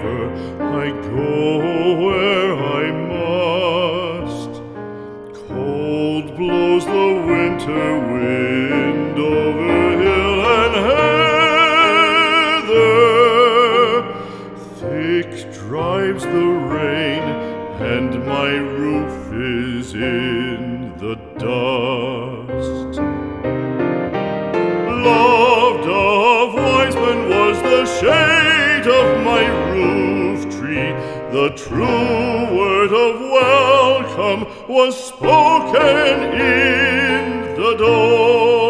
water, I go where I must. Cold blows the winter wind over hill and heather. Thick drives the rain, and my roof is in the dust. Loved of wise men was the shade of my roof tree. The true word of welcome was spoken in the door.